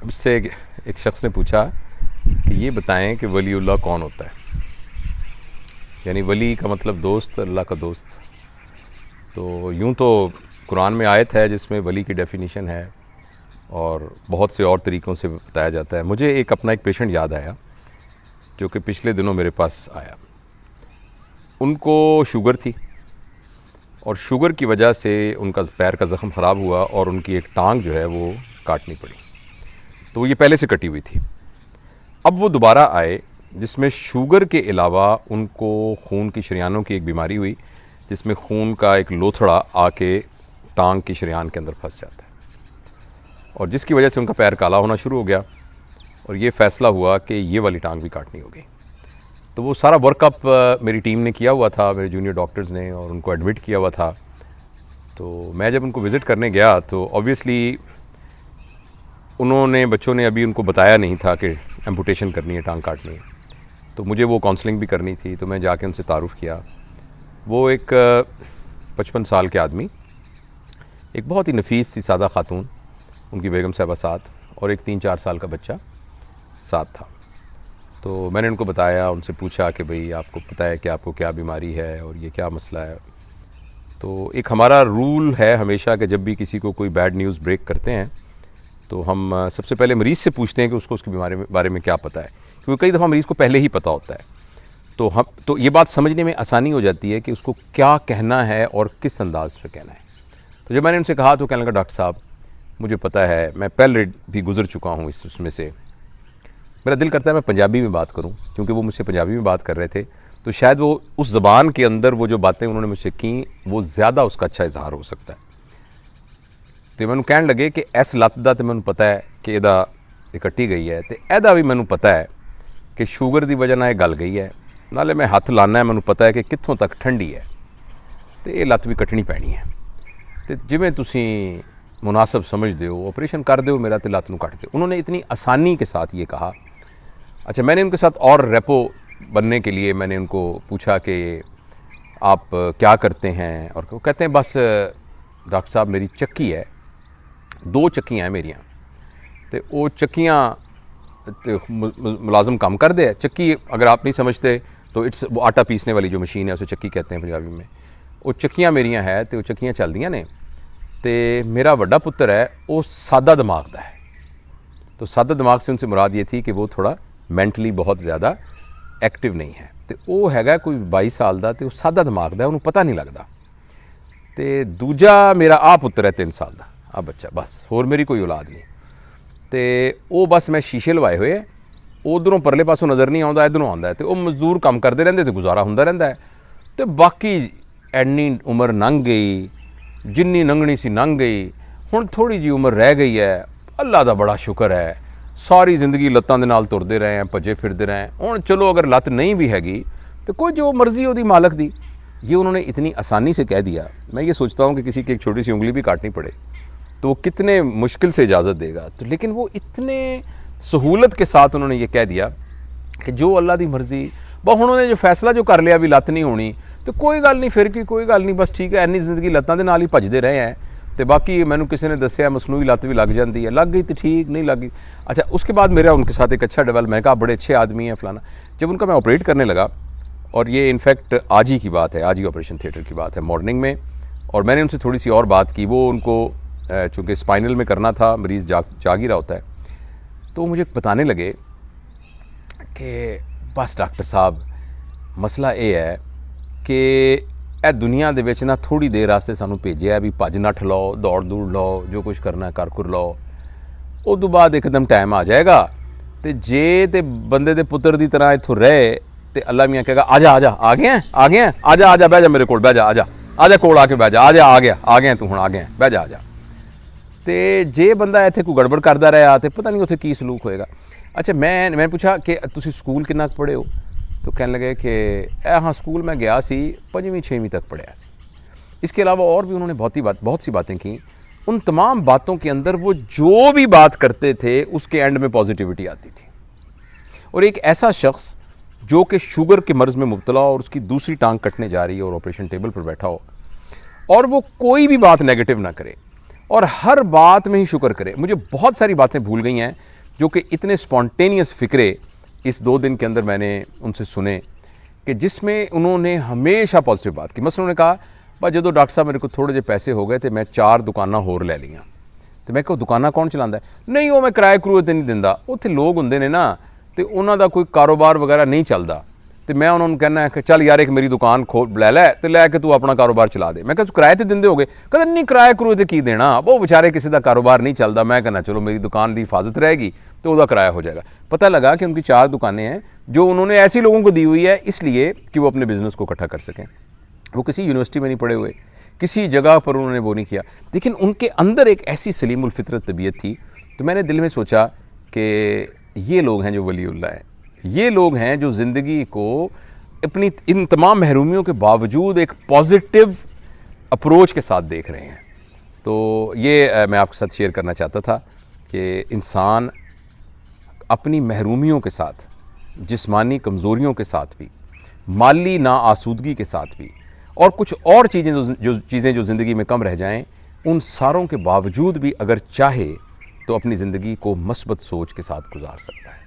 मुझसे एक शख्स ने पूछा कि ये बताएं कि वलीउल्लाह कौन होता है। यानी वली का मतलब दोस्त, अल्लाह का दोस्त। तो यूँ तो कुरान में आयत है जिसमें वली की डेफिनेशन है और बहुत से और तरीक़ों से बताया जाता है। मुझे एक अपना एक पेशेंट याद आया जो कि पिछले दिनों मेरे पास आया। उनको शुगर थी और शुगर की वजह से उनका पैर का ज़ख़म ख़राब हुआ और उनकी एक टांग जो है वो काटनी पड़ी। तो ये पहले से कटी हुई थी। अब वो दोबारा आए जिसमें शुगर के अलावा उनको खून की शरीयानों की एक बीमारी हुई जिसमें खून का एक लोथड़ा आके टांग की शरीयान के अंदर फंस जाता है और जिसकी वजह से उनका पैर काला होना शुरू हो गया और ये फ़ैसला हुआ कि ये वाली टांग भी काटनी होगी। तो वो सारा वर्कअप मेरी टीम ने किया हुआ था, मेरे जूनियर डॉक्टर्स ने, और उनको एडमिट किया हुआ था। तो मैं जब उनको विज़िट करने गया तो ऑब्वियसली उन्होंने, बच्चों ने अभी उनको बताया नहीं था कि एम्पुटेशन करनी है, टांग काटनी है। तो मुझे वो काउंसलिंग भी करनी थी, तो मैं जाके उनसे तारुफ़ किया। वो एक 55 साल के आदमी, एक बहुत ही नफीस सी सादा खातून, उनकी बेगम साहबा साथ, और एक 3-4 साल का बच्चा साथ था। तो मैंने उनको बताया, उनसे पूछा कि भाई आपको पता है कि आपको क्या बीमारी है और ये क्या मसला है। तो एक हमारा रूल है हमेशा कि जब भी किसी को कोई बैड न्यूज़ ब्रेक करते हैं तो हम सबसे पहले मरीज़ से पूछते हैं कि उसको उसके बारे में क्या पता है, क्योंकि कई दफ़ा मरीज़ को पहले ही पता होता है। तो ये बात समझने में आसानी हो जाती है कि उसको क्या कहना है और किस अंदाज़ पे कहना है। तो जब मैंने उनसे कहा तो कहने लगा, डॉक्टर साहब मुझे पता है, मैं पहले भी गुज़र चुका हूँ उसमें से। मेरा दिल करता है मैं पंजाबी में बात करूँ, क्योंकि वो मुझसे पंजाबी में बात कर रहे थे तो शायद वो उस ज़बान के अंदर वो जो बातें उन्होंने मुझसे की वो ज़्यादा उसका अच्छा इजहार हो सकता है। तो मैंने कहने लगे कि इस लत्त दा तो मैंने पता है कि इहदा कट्टी गई है, तो इहदा भी मैंने पता है कि शुगर की वजह नाल गल गई है, नाले मैं हत्थ लाना है, मैंने पता है कि कित्थों तक ठंडी है, तो ये लत्त भी कट्टनी पैनी है। तो जिवें तुसीं मुनासिब समझदे हो ऑपरेशन कर दो मेरा, तो लत्त नूं कट दो। उन्होंने इतनी आसानी के साथ ये कहा। अच्छा, मैंने उनके साथ और रेपो बनने के लिए मैंने उनको पूछा कि आप क्या करते हैं, और वो कहते हैं बस डॉक्टर साहब मेरी चक्की है, 2 चक्कियाँ हैं मेरियाँ, तो वो चक्कियाँ मुलाजम काम कर दे। चक्की अगर आप नहीं समझते तो इट्स वो आटा पीसने वाली जो मशीन है उसे चक्की कहते हैं पंजाबी में। वो चक्कियाँ मेरियाँ है तो वो चक्कियाँ चलदियाँ ने। तो मेरा वड्डा पुत्र है वो सादा दिमाग का है। तो सादा दिमाग से उनसे मुराद ये थी कि वो थोड़ा मैंटली बहुत ज़्यादा एक्टिव नहीं है। तो वो हैगा कोई 22 साल का, तो सादा दिमाग का, उन्होंने पता नहीं लगता। तो दूजा मेरा आ पुत्र है 3 साल का, आ बच्चा, बस होर मेरी कोई औलाद नहीं। तो वो बस मैं शीशे लवाए हुए है, उधरों परले पासों नज़र नहीं आता, इधरों आता है। तो वो मजदूर काम करते रहते तो गुजारा होंदा रहता है। तो बाकी एनी उम्र लंघ गई, जिन्नी लंघनी सी लंघ गई, हुण थोड़ी जी उम्र रह गई है। अल्लाह का बड़ा शुक्र है, सारी जिंदगी लत्तां दे नाल तुरदे रहे हैं, भजे फिरदे रहे हैं। हुण चलो अगर लत्त नहीं भी हैगी तो कोई जो मर्जी ओदी मालक दी। ये उन्होंने इतनी आसानी से कह दिया। मैं ये सोचता हूँ कि किसी की एक छोटी सी उंगली भी काटनी पड़े तो वो कितने मुश्किल से इजाज़त देगा। तो लेकिन वो इतने सहूलत के साथ उन्होंने ये कह दिया कि जो अल्लाह की मर्ज़ी, बस उन्होंने जो फैसला जो कर लिया भी लत्त नहीं होनी, तो कोई गल नहीं, फिर की कोई गल नहीं, बस ठीक है, इन्नी जिंदगी लत्तां दे नाल ही भजदे रहे हैं। तो बाकी मैंने किसी ने दसिया मसनूई लत्त भी लग जाती है, लग गई तो ठीक, नहीं लग गई। अच्छा, उसके बाद मेरा उनके साथ एक अच्छा डेवलप, मैं कहा बड़े अच्छे आदमी हैं फलाना। जब उनका मैं ऑपरेट करने लगा, और ये इनफैक्ट आज ही की बात है, आज ही ऑपरेशन थिएटर की बात है, मॉर्निंग में, और मैंने उनसे थोड़ी सी और बात की। वो उनको चूँकि स्पाइनल में करना था, मरीज़ जाग ही रहा होता है, तो मुझे बताने लगे कि बस डॉक्टर साहब मसला ये है कि ए दुनिया दे विच ना थोड़ी देर वास्ते सानू भेजिया भी भज नठ लो, दौड़ दूड़ लो, जो कुछ करना कर कुर लो, उस तो बाद एकदम टाइम आ जाएगा। तो जे तो बंदे दे पुत्र की तरह इत्थों रहे तो अल्लाह मियाँ कहेगा आजा आजा, आ गया आ गया, आजा आजा, बह जा मेरे को, बह जा, आजा आजा, कोल आके बह जा, आजा, आ गया तू, हुण आ गया, बह जा, आजा। तो जे बंदा इत्थे कोई गड़बड़ करता रहा तो पता नहीं उत्थे की सलूक होएगा। अच्छा, मैं पूछा कि तुसीं स्कूल कितना पढ़े हो? तो कहने लगे कि हाँ स्कूल मैं गया सी, 5वीं 6वीं तक पढ़िया सी। इसके अलावा और भी उन्होंने बहुत सी बातें की। उन तमाम बातों के अंदर वो जो भी बात करते थे उसके एंड में पॉजिटिविटी आती थी। और एक ऐसा शख्स जो कि शुगर के मर्ज़ में मुब्तला और उसकी दूसरी टांग कटने जा रही है और ऑपरेशन टेबल पर बैठा हो, और वो कोई भी बात नेगेटिव ना करे और हर बात में ही शुक्र करे। मुझे बहुत सारी बातें भूल गई हैं जो कि इतने स्पॉन्टेनियस फ़िक्रे इस 2 दिन के अंदर मैंने उनसे सुने कि जिसमें उन्होंने हमेशा पॉजिटिव बात की। मसलन उन्होंने कहा भाई जो डॉक्टर साहब मेरे को थोड़े जे पैसे हो गए तो मैं 4 दुकानां होर ले लियां। तो मैं कहा दुकानां कौन चलाता है? नहीं वो मैं किराए करूए ते नहीं दिंदा, उत्थे लोग होंदे ने ना तो उन्हों का कोई कारोबार वगैरह नहीं चलता, तो मैं उन्होंने कहना कि चल यार एक मेरी दुकान खोल लै तो लैके तू अपना कारोबार चला दे। मैं कहा किराए तो देंदे होगे? कहते नहीं किराए करूए तो की देना, वो बेचारे किसी का कारोबार नहीं चलता। मैं कहना चलो मेरी दुकान की हिफाजत रहेगी तो वह किराया हो जाएगा। पता लगा कि उनकी 4 दुकानें हैं जो उन्होंने ऐसे लोगों को दी हुई है इसलिए कि वो अपने बिज़नेस को इकट्ठा कर सकें। वो किसी यूनिवर्सिटी में नहीं पढ़े हुए, किसी जगह पर उन्होंने वो नहीं किया, लेकिन उनके अंदर एक ऐसी सलीमुल फितरत तबीयत थी। तो मैंने दिल में सोचा कि ये लोग हैं जो वलीउल्लाह है, ये लोग हैं जो ज़िंदगी को अपनी इन तमाम महरूमियों के बावजूद एक पॉजिटिव अप्रोच के साथ देख रहे हैं। तो ये मैं आपके साथ शेयर करना चाहता था कि इंसान अपनी महरूमियों के साथ, जिस्मानी कमज़ोरियों के साथ भी, माली नाआसूदगी के साथ भी, और कुछ और चीज़ें जो ज़िंदगी में कम रह जाएं, उन सारों के बावजूद भी अगर चाहे तो अपनी ज़िंदगी को मस्बत सोच के साथ गुजार सकता है।